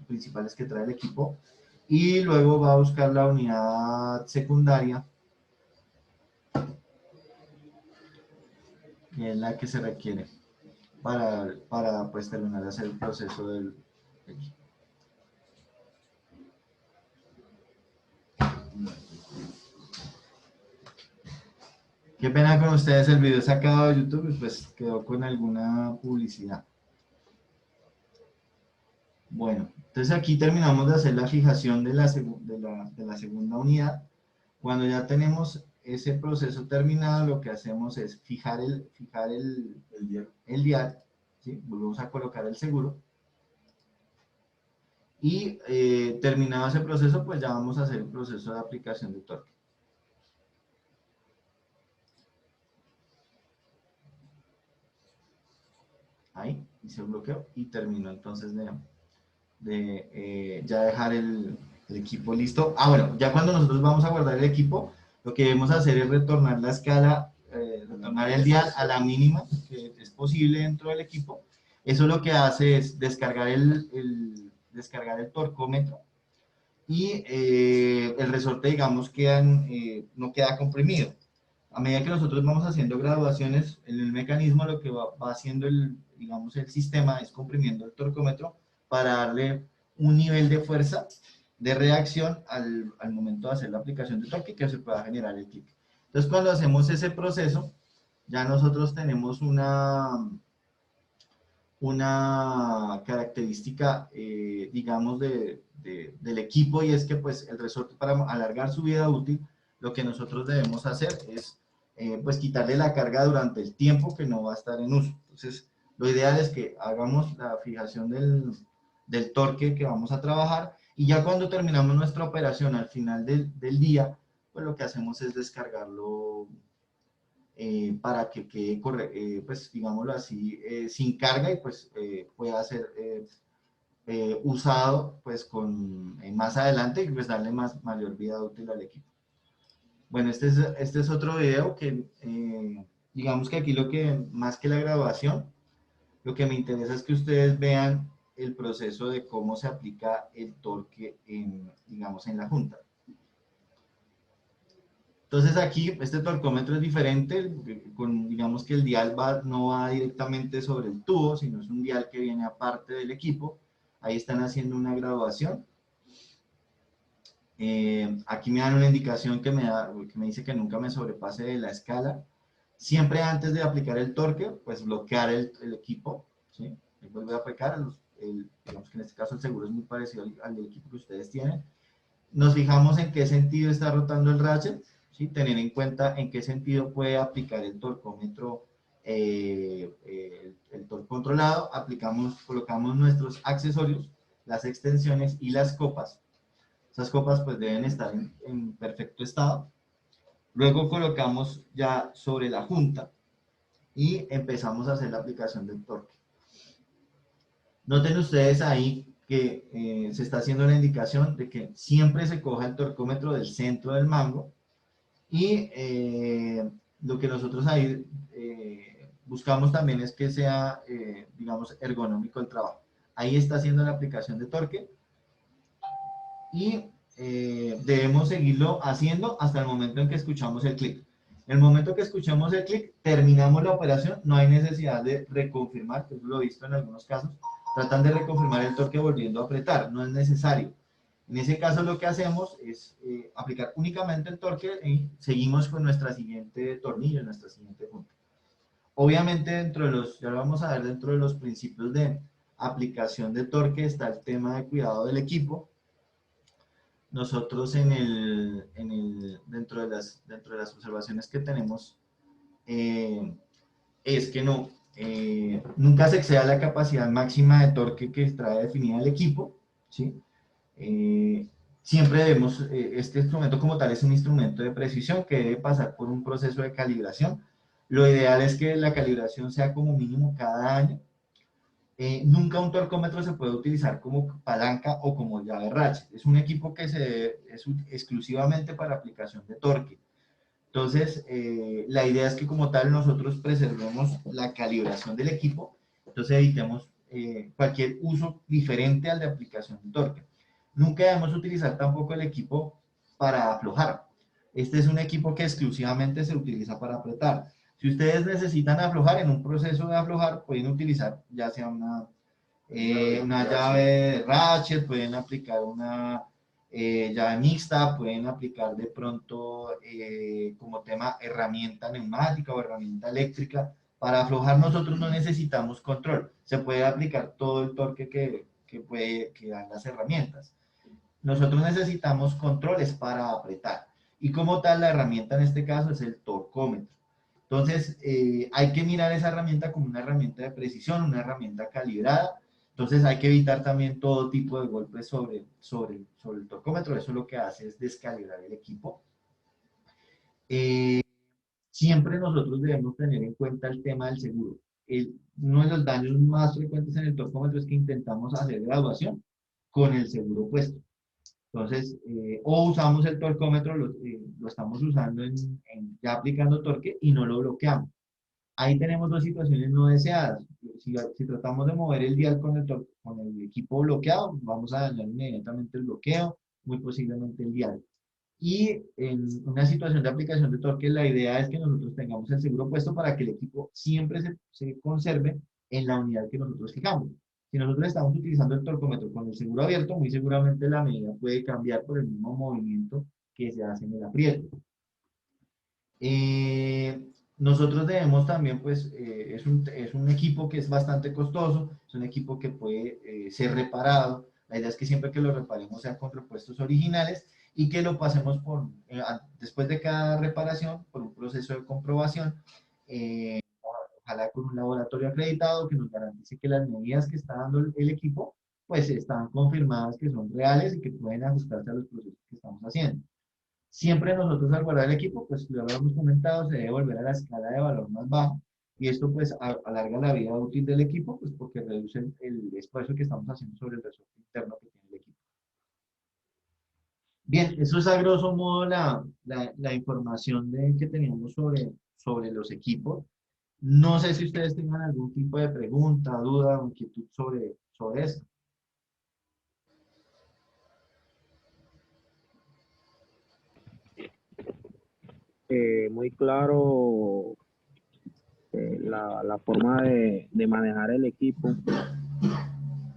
Speaker 1: principales que trae el equipo. Y luego va a buscar la unidad secundaria y es la que se requiere para pues, terminar de hacer el proceso del equipo. Qué pena con ustedes, el video sacado de YouTube pues quedó con alguna publicidad. Bueno, entonces aquí terminamos de hacer la fijación de la segunda unidad. Cuando ya tenemos ese proceso terminado, lo que hacemos es fijar el dial, ¿sí? Volvemos a colocar el seguro. Y terminado ese proceso, pues ya vamos a hacer el proceso de aplicación de torque. Ahí, hice el bloqueo y terminó entonces ya dejar el equipo listo. Ah, bueno, ya cuando nosotros vamos a guardar el equipo, lo que debemos hacer es retornar la escala, retornar el dial a la mínima que es posible dentro del equipo. Eso lo que hace es descargar descargar el torcómetro y el resorte, digamos, no queda comprimido. A medida que nosotros vamos haciendo graduaciones en el mecanismo, lo que va haciendo digamos, el sistema es comprimiendo el torcómetro para darle un nivel de fuerza de reacción al momento de hacer la aplicación de torque que se pueda generar el clic. Entonces, cuando hacemos ese proceso, ya nosotros tenemos una característica, digamos, del equipo, y es que pues el resorte, para alargar su vida útil, lo que nosotros debemos hacer es pues quitarle la carga durante el tiempo que no va a estar en uso. Entonces, lo ideal es que hagamos la fijación del torque que vamos a trabajar, y ya cuando terminamos nuestra operación al final del día, pues lo que hacemos es descargarlo para que quede, pues digámoslo así, sin carga, y pues pueda ser usado pues más adelante, y pues darle mayor vida útil al equipo. Bueno, este es otro video que digamos que aquí lo que, más que la grabación, lo que me interesa es que ustedes vean el proceso de cómo se aplica el torque digamos, en la junta. Entonces aquí este torcómetro es diferente, digamos que el dial no va directamente sobre el tubo, sino es un dial que viene aparte del equipo. Ahí están haciendo una graduación. Aquí me dan una indicación que me dice que nunca me sobrepase de la escala. Siempre antes de aplicar el torque, pues bloquear el equipo, ¿sí? Vuelve a aplicar, digamos que en este caso el seguro es muy parecido al del equipo que ustedes tienen. Nos fijamos en qué sentido está rotando el ratchet, ¿sí? Tener en cuenta en qué sentido puede aplicar el torcómetro, el torque controlado. Colocamos nuestros accesorios, las extensiones y las copas. Esas copas pues deben estar en perfecto estado. Luego colocamos ya sobre la junta y empezamos a hacer la aplicación del torque. Noten ustedes ahí que se está haciendo la indicación de que siempre se coja el torcómetro del centro del mango, y lo que nosotros ahí buscamos también es que sea, digamos, ergonómico el trabajo. Ahí está haciendo la aplicación de torque, y debemos seguirlo haciendo hasta el momento en que escuchamos el clic. En el momento que escuchemos el clic, terminamos la operación, no hay necesidad de reconfirmar, que lo he visto en algunos casos, tratan de reconfirmar el torque volviendo a apretar, no es necesario. En ese caso lo que hacemos es aplicar únicamente el torque y seguimos con nuestra siguiente tornillo, nuestra siguiente punta. Obviamente ya lo vamos a ver, dentro de los principios de aplicación de torque está el tema de cuidado del equipo. Nosotros dentro de las observaciones que tenemos, es que nunca se exceda la capacidad máxima de torque que trae definida el equipo, ¿sí? Siempre debemos, este instrumento como tal es un instrumento de precisión que debe pasar por un proceso de calibración. Lo ideal es que la calibración sea como mínimo cada año. Nunca un torcómetro se puede utilizar como palanca o como llave ratchet. Es un equipo que es exclusivamente para aplicación de torque. Entonces, la idea es que como tal nosotros preservemos la calibración del equipo, entonces evitemos cualquier uso diferente al de aplicación de torque. Nunca debemos utilizar tampoco el equipo para aflojar. Este es un equipo que exclusivamente se utiliza para apretar. Si ustedes necesitan aflojar, en un proceso de aflojar, pueden utilizar ya sea una llave de ratchet, pueden aplicar una llave mixta, pueden aplicar de pronto como tema herramienta neumática o herramienta eléctrica. Para aflojar nosotros no necesitamos control, se puede aplicar todo el torque que dan las herramientas. Nosotros necesitamos controles para apretar. Y como tal, la herramienta en este caso es el torcómetro. Entonces, hay que mirar esa herramienta como una herramienta de precisión, una herramienta calibrada. Entonces, hay que evitar también todo tipo de golpes sobre el torcómetro. Eso lo que hace es descalibrar el equipo. Siempre nosotros debemos tener en cuenta el tema del seguro. Uno de los daños más frecuentes en el torcómetro es que intentamos hacer graduación con el seguro puesto. Entonces, o usamos el torcómetro, lo estamos usando ya aplicando torque y no lo bloqueamos. Ahí tenemos dos situaciones no deseadas. Si tratamos de mover el dial con el equipo bloqueado, vamos a dañar inmediatamente el bloqueo, muy posiblemente el dial. Y en una situación de aplicación de torque, la idea es que nosotros tengamos el seguro puesto para que el equipo siempre se conserve en la unidad que nosotros fijamos. Si nosotros estamos utilizando el torcómetro con el seguro abierto, muy seguramente la medida puede cambiar por el mismo movimiento que se hace en el aprieto. Nosotros debemos también, pues, es un equipo que es bastante costoso, es un equipo que puede ser reparado. La idea es que siempre que lo reparemos sean con repuestos originales y que lo pasemos después de cada reparación, por un proceso de comprobación, ojalá con un laboratorio acreditado que nos garantice que las medidas que está dando el equipo, pues están confirmadas que son reales y que pueden ajustarse a los procesos que estamos haciendo. Siempre nosotros al guardar el equipo, pues lo habíamos comentado, se debe volver a la escala de valor más bajo y esto pues alarga la vida útil del equipo, pues porque reduce el esfuerzo que estamos haciendo sobre el resorte interno que tiene el equipo. Bien, eso es a grosso modo la información que teníamos sobre los equipos. No sé si ustedes tengan algún tipo de pregunta, duda o inquietud sobre esto.
Speaker 3: Muy claro la forma de manejar el equipo,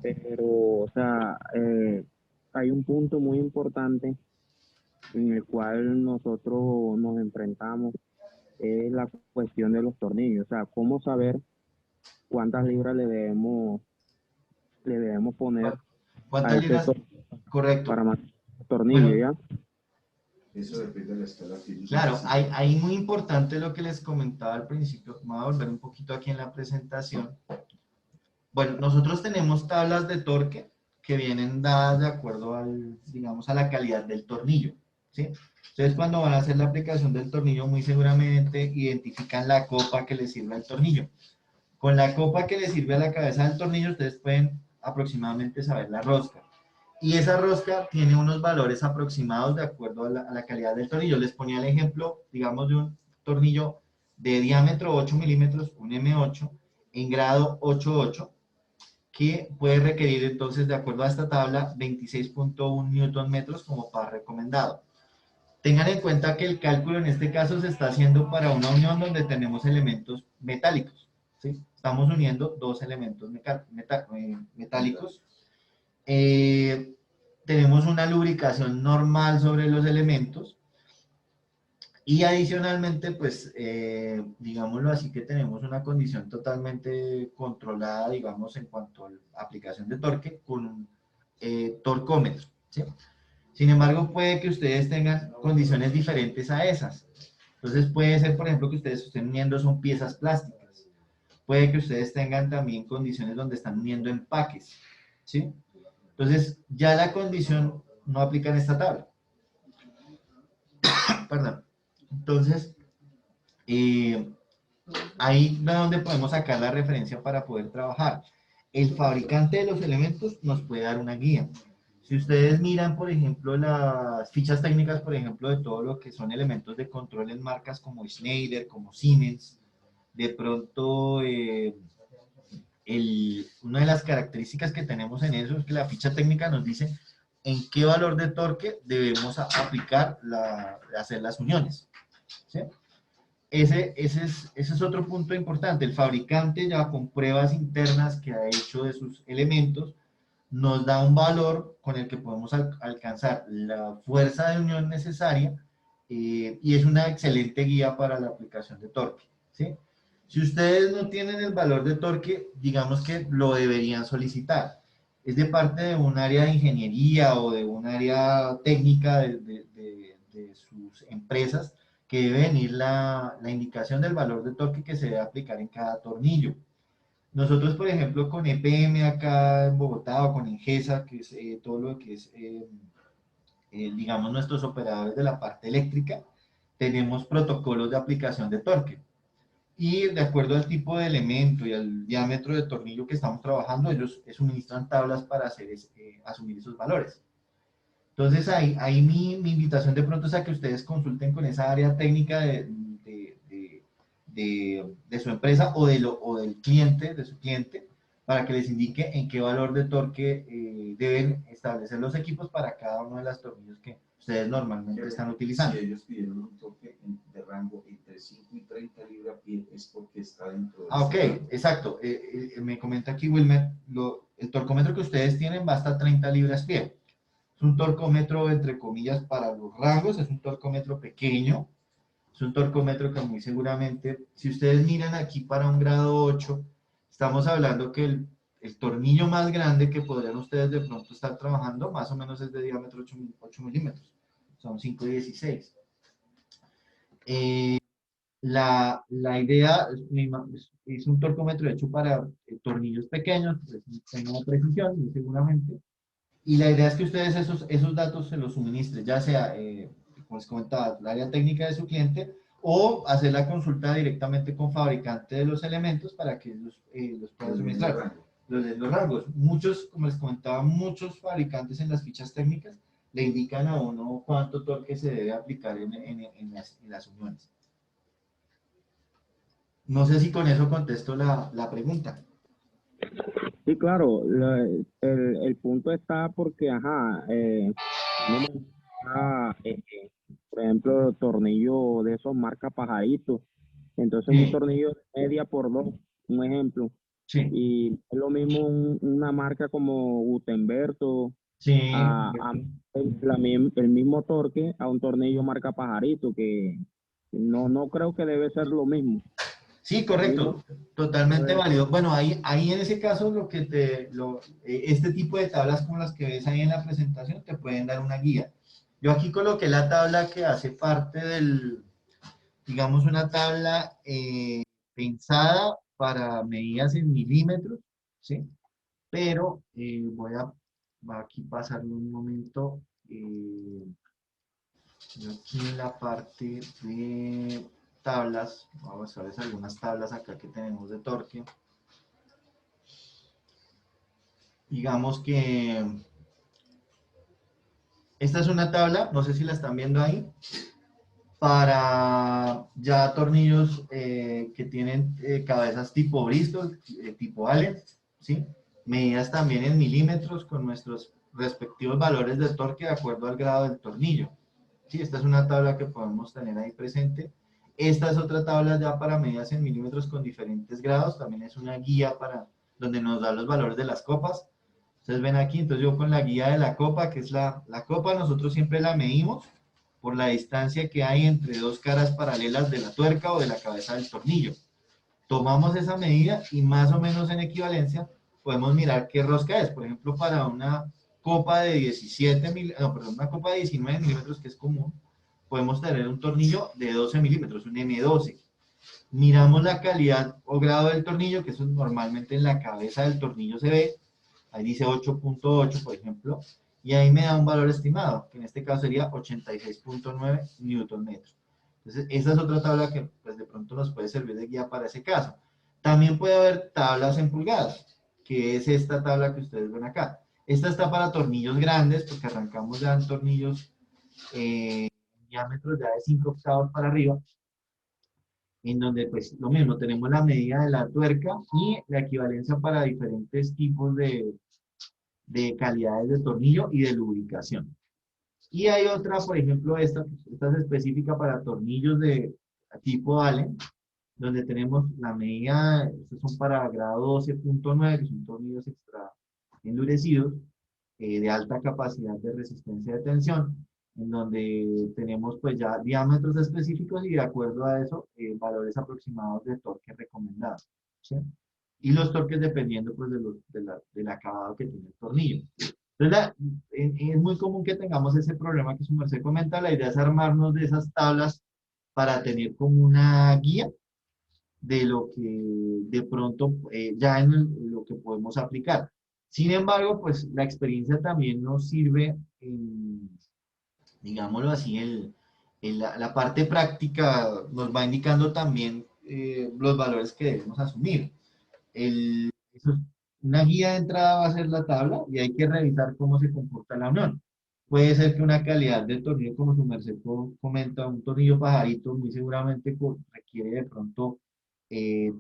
Speaker 3: pero, o sea, hay un punto muy importante en el cual nosotros nos enfrentamos, es la cuestión de los tornillos, o sea, cómo saber cuántas libras le debemos poner a
Speaker 1: ¿Cuántas
Speaker 3: ese
Speaker 1: libras?
Speaker 3: tornillo
Speaker 1: Correcto.
Speaker 3: para matar el tornillo,
Speaker 1: Bueno,
Speaker 3: ¿ya?
Speaker 4: Eso depende de la escala física.
Speaker 1: claro, hay muy importante lo que les comentaba al principio. Me voy a volver un poquito aquí en la presentación. Bueno, nosotros tenemos tablas de torque que vienen dadas de acuerdo digamos, a la calidad del tornillo, ¿sí? Entonces, cuando van a hacer la aplicación del tornillo, muy seguramente identifican la copa que les sirve al tornillo. Con la copa que les sirve a la cabeza del tornillo, ustedes pueden aproximadamente saber la rosca. Y esa rosca tiene unos valores aproximados de acuerdo a la calidad del tornillo. Les ponía el ejemplo, digamos, de un tornillo de diámetro 8 milímetros, un M8, en grado 8.8, que puede requerir entonces, de acuerdo a esta tabla, 26.1 newton metros como par recomendado. Tengan en cuenta que el cálculo en este caso se está haciendo para una unión donde tenemos elementos metálicos, ¿sí? Estamos uniendo dos elementos metálicos. Tenemos una lubricación normal sobre los elementos y adicionalmente, pues, digámoslo así, que tenemos una condición totalmente controlada, digamos, en cuanto a la aplicación de torque con un torcómetro, ¿sí? Sin embargo, puede que ustedes tengan condiciones diferentes a esas. Entonces, puede ser, por ejemplo, que ustedes estén uniendo son piezas plásticas. Puede que ustedes tengan también condiciones donde están uniendo empaques, ¿sí? Entonces, ya la condición no aplica en esta tabla. Perdón. Entonces, ahí es donde podemos sacar la referencia para poder trabajar. El fabricante de los elementos nos puede dar una guía. Si ustedes miran, por ejemplo, las fichas técnicas, por ejemplo, de todo lo que son elementos de control en marcas como Schneider, como Siemens, de pronto una de las características que tenemos en eso es que la ficha técnica nos dice en qué valor de torque debemos aplicar, hacer las uniones, ¿sí? ese es otro punto importante. El fabricante ya con pruebas internas que ha hecho de sus elementos nos da un valor con el que podemos alcanzar la fuerza de unión necesaria y es una excelente guía para la aplicación de torque, ¿sí? Si ustedes no tienen el valor de torque, digamos que lo deberían solicitar. Es de parte de un área de ingeniería o de un área técnica de sus empresas que debe venir la indicación del valor de torque que se debe aplicar en cada tornillo. Nosotros, por ejemplo, con EPM acá en Bogotá o con Ingesa, que es todo lo que es, digamos, nuestros operadores de la parte eléctrica, tenemos protocolos de aplicación de torque. Y de acuerdo al tipo de elemento y al diámetro de tornillo que estamos trabajando, ellos suministran tablas para asumir esos valores. Entonces, ahí mi invitación de pronto es a que ustedes consulten con esa área técnica de su empresa o del cliente, de su cliente, para que les indique en qué valor de torque deben establecer los equipos para cada uno de los tornillos que ustedes normalmente están utilizando.
Speaker 4: Si ellos pidieron un torque de rango entre 5 y 30 libras-pie, es porque está dentro de
Speaker 1: Ok, exacto. Me comenta aquí Wilmer, el torcómetro que ustedes tienen va hasta 30 libras-pie. Es un torcómetro, entre comillas, para los rangos, es un torcómetro pequeño, es un torcómetro que muy seguramente, si ustedes miran aquí para un grado 8, estamos hablando que el tornillo más grande que podrían ustedes de pronto estar trabajando, más o menos es de diámetro 8 milímetros, son 5,16. La idea es un torcómetro hecho para tornillos pequeños, pues, tenga precisión, muy seguramente. Y la idea es que ustedes esos datos se los suministren, ya sea, como les comentaba, el área técnica de su cliente o hacer la consulta directamente con fabricante de los elementos para que los puedan suministrar. Los rangos. Muchos, como les comentaba, muchos fabricantes en las fichas técnicas le indican a uno cuánto torque se debe aplicar en las uniones. No sé si con eso contesto la pregunta.
Speaker 3: Sí, claro, el punto está porque, ajá, no me gusta, por ejemplo, tornillo de esos marca pajarito, entonces un
Speaker 1: Sí,
Speaker 3: tornillo de media por dos, un ejemplo,
Speaker 1: sí,
Speaker 3: y es lo mismo una marca como Gutenberto,
Speaker 1: sí,
Speaker 3: a el mismo torque a un tornillo marca pajarito, que no creo que debe ser lo mismo.
Speaker 1: sí,
Speaker 3: El mismo
Speaker 1: correcto, totalmente
Speaker 3: tornillo
Speaker 1: válido. Bueno, ahí en ese caso este tipo de tablas como las que ves ahí en la presentación te pueden dar una guía. Yo aquí coloqué la tabla que hace parte digamos, una tabla pensada para medidas en milímetros, ¿sí? Pero voy a aquí pasarle un momento. Yo aquí en la parte de tablas, vamos a ver algunas tablas acá que tenemos de torque. Digamos que esta es una tabla, no sé si la están viendo ahí, para ya tornillos que tienen cabezas tipo Bristol, tipo Allen, ¿sí? Medidas también en milímetros con nuestros respectivos valores de torque de acuerdo al grado del tornillo. ¿Sí? Esta es una tabla que podemos tener ahí presente. Esta es otra tabla ya para medidas en milímetros con diferentes grados. También es una guía para donde nos da los valores de las copas. Ustedes ven aquí, entonces yo con la guía de la copa, que es la copa, nosotros siempre la medimos por la distancia que hay entre dos caras paralelas de la tuerca o de la cabeza del tornillo. Tomamos esa medida y más o menos en equivalencia podemos mirar qué rosca es. Por ejemplo, para una copa de 19 milímetros, que es común, podemos tener un tornillo de 12 milímetros, un M12. Miramos la calidad o grado del tornillo, que eso normalmente en la cabeza del tornillo se ve, ahí dice 8.8, por ejemplo, y ahí me da un valor estimado, que en este caso sería 86.9 newton metros. Entonces, esta es otra tabla que pues, de pronto nos puede servir de guía para ese caso. También puede haber tablas en pulgadas, que es esta tabla que ustedes ven acá. Esta está para tornillos grandes, porque arrancamos ya en tornillos diámetros ya de 5 octavos para arriba, en donde pues lo mismo, tenemos la medida de la tuerca y la equivalencia para diferentes tipos de calidades de tornillo y de lubricación. Y hay otra, por ejemplo, esta es específica para tornillos tipo Allen, donde tenemos la medida, estos son para grado 12.9, que son tornillos extra endurecidos, de alta capacidad de resistencia de tensión, en donde tenemos pues ya diámetros específicos y de acuerdo a eso, valores aproximados de torque recomendados, ¿sí? Y los torques dependiendo pues del acabado que tiene el tornillo. Entonces, es muy común que tengamos ese problema que su merced comenta. La idea es armarnos de esas tablas para tener como una guía de lo que de pronto ya en lo que podemos aplicar. Sin embargo, pues la experiencia también nos sirve, digámoslo así, la parte práctica nos va indicando también los valores que debemos asumir. Eso una guía de entrada va a ser la tabla y hay que revisar cómo se comporta la unión. Puede ser que una calidad del tornillo, como su merced comenta, un tornillo pajarito, muy seguramente requiere de pronto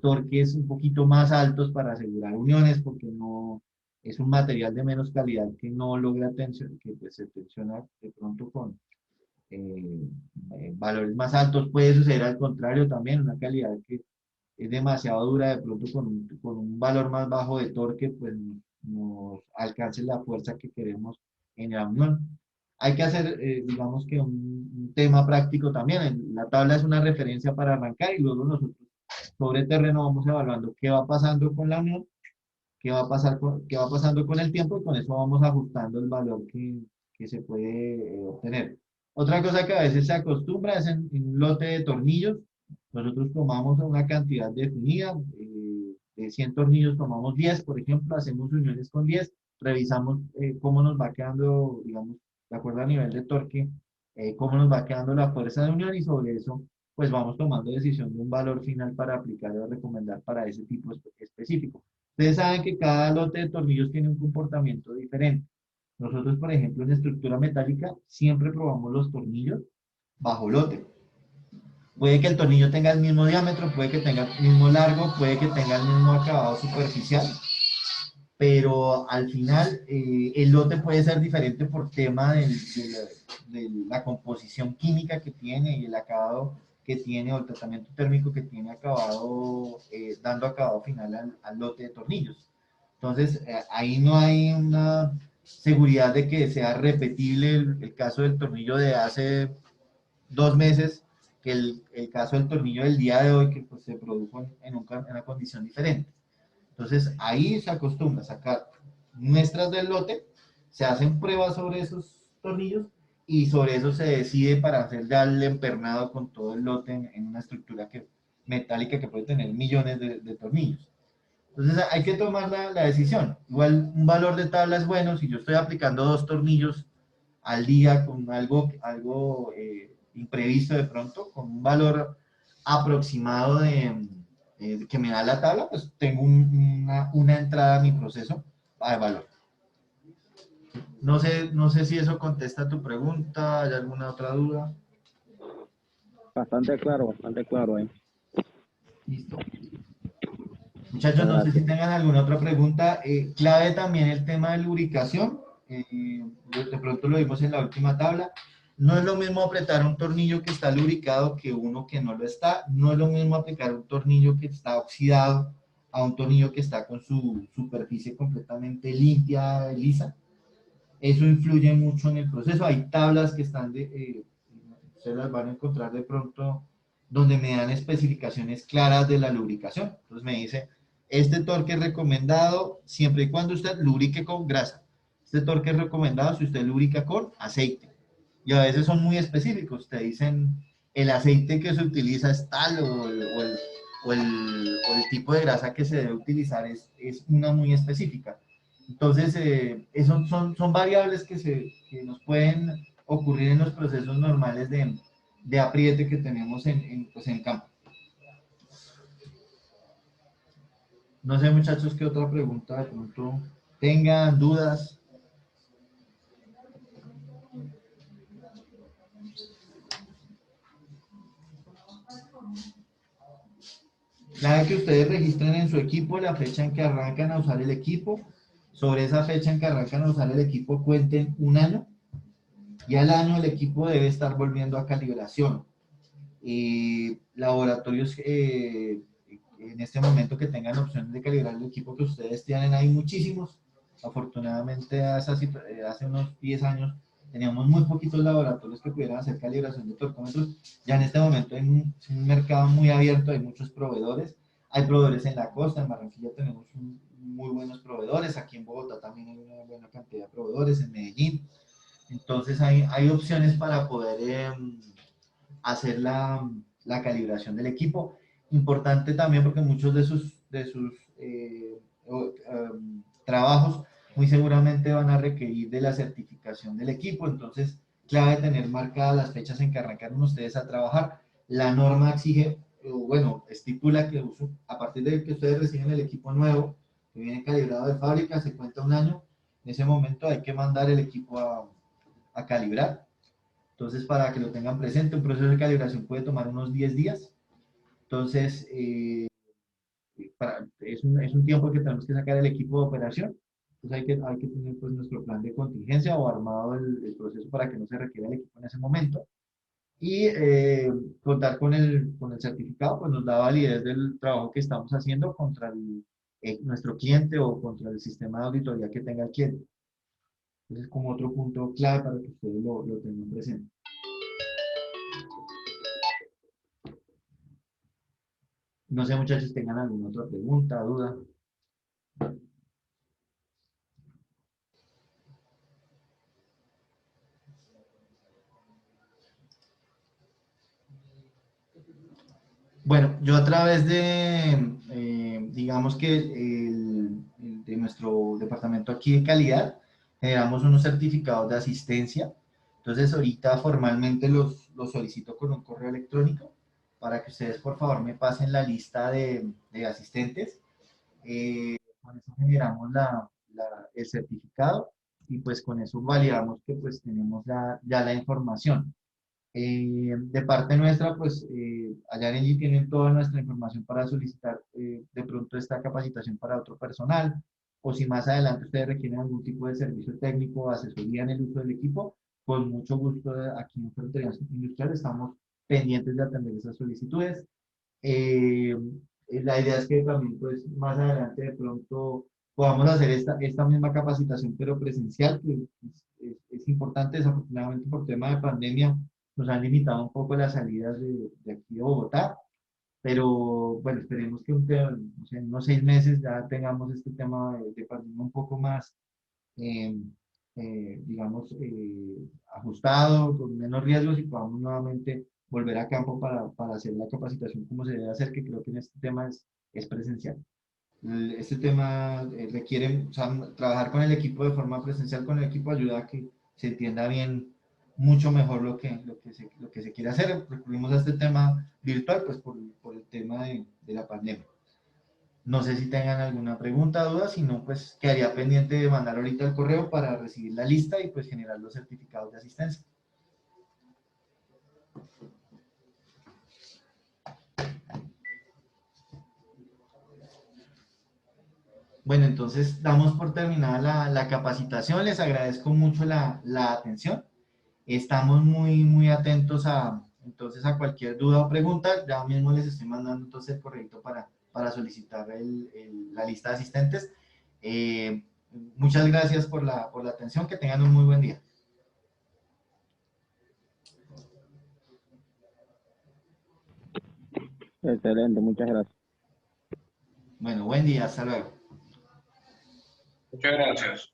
Speaker 1: torques un poquito más altos para asegurar uniones, porque no es un material de menos calidad que no logra tensión, que pues, se tensiona de pronto con valores más altos. Puede suceder al contrario también, una calidad que es demasiado dura, de pronto con un valor más bajo de torque, pues nos alcance la fuerza que queremos en la unión. Hay que hacer, digamos que un tema práctico también. La tabla es una referencia para arrancar y luego nosotros sobre terreno vamos evaluando qué va pasando con la unión, qué va pasando con el tiempo y con eso vamos ajustando el valor que se puede obtener. Otra cosa que a veces se acostumbra es en un lote de tornillos. Nosotros tomamos una cantidad definida, de 100 tornillos tomamos 10, por ejemplo, hacemos uniones con 10, revisamos cómo nos va quedando, digamos, de acuerdo al nivel de torque, cómo nos va quedando la fuerza de unión y sobre eso, pues vamos tomando decisión de un valor final para aplicar o recomendar para ese tipo específico. Ustedes saben que cada lote de tornillos tiene un comportamiento diferente. Nosotros, por ejemplo, en estructura metálica, siempre probamos los tornillos bajo lote. Puede que el tornillo tenga el mismo diámetro, puede que tenga el mismo largo, puede que tenga el mismo acabado superficial, pero al final el lote puede ser diferente por tema de la composición química que tiene y el acabado que tiene o el tratamiento térmico que tiene acabado, dando acabado final al lote de tornillos. Entonces, ahí no hay una seguridad de que sea repetible el caso del tornillo de hace 2 meses que el caso del tornillo del día de hoy que pues, se produjo en una condición diferente. Entonces, ahí se acostumbra a sacar muestras del lote, se hacen pruebas sobre esos tornillos y sobre eso se decide para hacer ya el empernado con todo el lote en una estructura metálica que puede tener millones de tornillos. Entonces, hay que tomar la decisión. Igual, un valor de tabla es bueno si yo estoy aplicando 2 tornillos al día con algo imprevisto de pronto, con un valor aproximado que me da la tabla, pues tengo una entrada a mi proceso de valor. No sé si eso contesta tu pregunta, ¿hay alguna otra duda?
Speaker 3: Bastante claro ahí.
Speaker 1: Listo. Muchachos, no sé si
Speaker 3: Gracias.
Speaker 1: tengan alguna otra pregunta. Clave también el tema de lubricación. De pronto lo vimos en la última tabla. No es lo mismo apretar un tornillo que está lubricado que uno que no lo está. No es lo mismo aplicar un tornillo que está oxidado a un tornillo que está con su superficie completamente limpia, lisa. Eso influye mucho en el proceso. Hay tablas que están ustedes las van a encontrar de pronto donde me dan especificaciones claras de la lubricación. Entonces me dice, este torque es recomendado siempre y cuando usted lubrique con grasa. Este torque es recomendado si usted lubrica con aceite. Y a veces son muy específicos. Te dicen, el aceite que se utiliza es tal o el tipo de grasa que se debe utilizar es una muy específica. Entonces, son variables que nos pueden ocurrir en los procesos normales de apriete que tenemos pues en campo. No sé, muchachos, qué otra pregunta de pronto tengan, dudas. Nada que ustedes registren en su equipo la fecha en que arrancan a usar el equipo. Sobre esa fecha en que arrancan a usar el equipo cuenten un año y al año el equipo debe estar volviendo a calibración. laboratorios en este momento que tengan opciones de calibrar el equipo que ustedes tienen, hay muchísimos. Afortunadamente, hace unos 10 años teníamos muy poquitos laboratorios que pudieran hacer calibración de torcómetros. Ya en este momento hay un mercado muy abierto, hay muchos proveedores. Hay proveedores en la costa, en Barranquilla tenemos muy buenos proveedores, aquí en Bogotá también hay una buena cantidad de proveedores, en Medellín. Entonces hay opciones para poder hacer la calibración del equipo. Importante también porque muchos de sus trabajos muy seguramente van a requerir de la certificación del equipo, entonces clave tener marcadas las fechas en que arrancaron ustedes a trabajar. La norma exige, bueno, estipula que a partir de que ustedes reciben el equipo nuevo, que viene calibrado de fábrica, se cuenta un año, en ese momento hay que mandar el equipo a calibrar. Entonces, para que lo tengan presente, un proceso de calibración puede tomar unos 10 días. Entonces, es un tiempo que tenemos que sacar el equipo de operación. Entonces, hay que tener pues, nuestro plan de contingencia o armado el proceso para que no se requiera el equipo en ese momento. Y contar con el certificado, pues nos da validez del trabajo que estamos haciendo contra nuestro cliente o contra el sistema de auditoría que tenga el cliente. Entonces, es como otro punto clave para que ustedes lo tengan presente. No sé, muchachos, si tengan alguna otra pregunta, duda. Bueno, yo a través digamos que de nuestro departamento aquí de calidad, generamos unos certificados de asistencia. Entonces, ahorita formalmente los solicito con un correo electrónico para que ustedes, por favor, me pasen la lista de asistentes. Con eso generamos el certificado y pues con eso validamos que pues tenemos ya la información. De parte nuestra, pues allá en Engie tienen toda nuestra información para solicitar de pronto esta capacitación para otro personal, o si más adelante ustedes requieren algún tipo de servicio técnico o asesoría en el uso del equipo, con mucho gusto aquí en Ferretería Industrial estamos pendientes de atender esas solicitudes. Eh, la idea es que también, pues, más adelante de pronto podamos hacer esta misma capacitación, pero presencial, que es importante, desafortunadamente por tema de pandemia nos han limitado un poco las salidas de aquí de Bogotá, pero bueno, esperemos que o sea, en unos 6 meses ya tengamos este tema de pandemia un poco más, eh, digamos, ajustado, con menos riesgos y podamos nuevamente volver a campo para hacer la capacitación como se debe hacer, que creo que en este tema es presencial. Este tema requiere, o sea, trabajar con el equipo de forma presencial, con el equipo ayuda a que se entienda bien mucho mejor lo que se quiere hacer. Recurrimos a este tema virtual, pues por el tema de la pandemia. No sé si tengan alguna pregunta, duda, si no, pues quedaría pendiente de mandar ahorita el correo para recibir la lista y pues generar los certificados de asistencia. Bueno, entonces damos por terminada la capacitación. Les agradezco mucho la atención. Estamos muy, muy atentos entonces a cualquier duda o pregunta. Ya mismo les estoy mandando entonces el correo para solicitar la lista de asistentes. Eh, Muchas gracias por la atención. Que tengan un muy buen día.
Speaker 3: Excelente, muchas gracias.
Speaker 1: Bueno, buen día. Hasta luego.
Speaker 5: Muchas gracias.